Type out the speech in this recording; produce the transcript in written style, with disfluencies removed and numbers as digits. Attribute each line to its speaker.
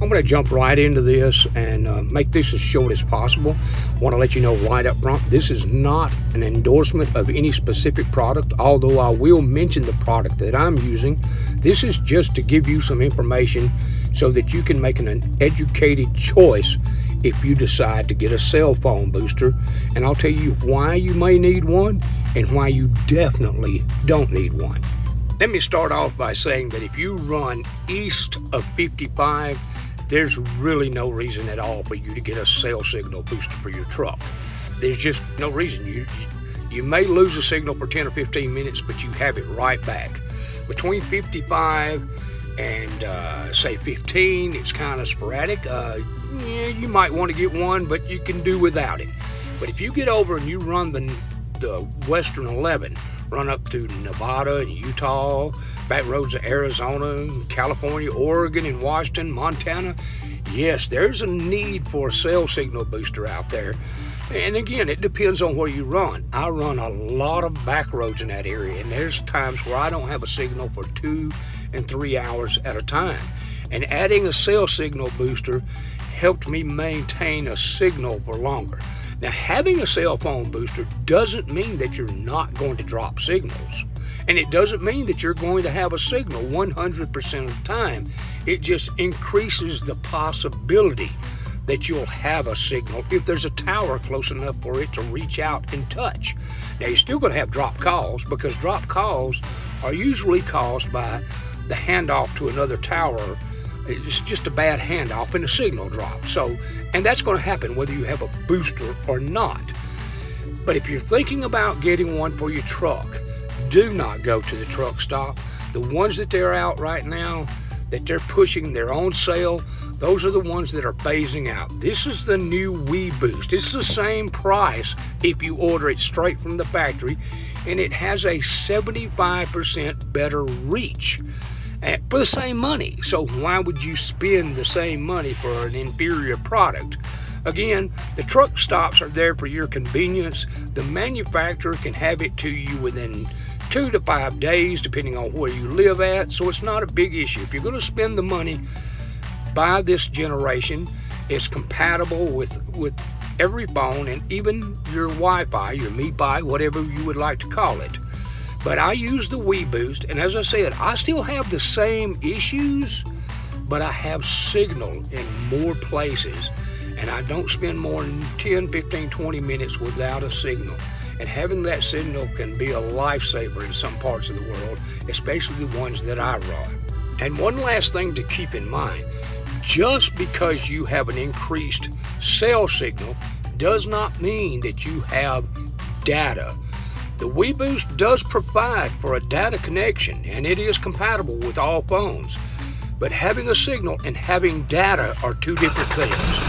Speaker 1: I'm going to jump right into this and make this as short as possible. I want to let you know right up front, this is not an endorsement of any specific product, although I will mention the product that I'm using. This is just to give you some information so that you can make an educated choice if you decide to get a cell phone booster. And I'll tell you why you may need one and why you definitely don't need one. Let me start off by saying that if you run east of 55, there's really no reason at all for you to get a cell signal booster for your truck. There's just no reason. You may lose a signal for 10 or 15 minutes, but you have it right back. Between 55 and say 15, it's kind of sporadic. You might want to get one, but you can do without it. But if you get over and you run the Western 11, run up through Nevada and Utah, back roads of Arizona, California, Oregon, and Washington, Montana, yes, there's a need for a cell signal booster out there. And again, it depends on where you run. I run a lot of back roads in that area, and there's times where I don't have a signal for 2 and 3 hours at a time. And adding a cell signal booster helped me maintain a signal for longer. Now, having a cell phone booster doesn't mean that you're not going to drop signals. And it doesn't mean that you're going to have a signal 100% of the time. It just increases the possibility that you'll have a signal if there's a tower close enough for it to reach out and touch. Now, you're still going to have drop calls, because drop calls are usually caused by the handoff to another tower. It's just a bad handoff and a signal drop. And that's going to happen whether you have a booster or not. But if you're thinking about getting one for your truck, do not go to the truck stop. The ones that they're out right now, that they're pushing their own sale, those are the ones that are phasing out. This is the new WeBoost. It's the same price if you order it straight from the factory, and it has a 75% better reach for the same money. So why would you spend the same money for an inferior product? Again, the truck stops are there for your convenience. The manufacturer can have it to you within 2 to 5 days, depending on where you live at. So it's not a big issue. If you're going to spend the money, buy this generation. It's compatible with every phone and even your Wi-Fi, your MiFi, whatever you would like to call it. But I use the WeBoost, and as I said, I still have the same issues, but I have signal in more places, and I don't spend more than 10, 15, 20 minutes without a signal. And having that signal can be a lifesaver in some parts of the world, especially the ones that I run. And one last thing to keep in mind, just because you have an increased cell signal does not mean that you have data. The WeBoost does provide for a data connection, and it is compatible with all phones. But having a signal and having data are two different things.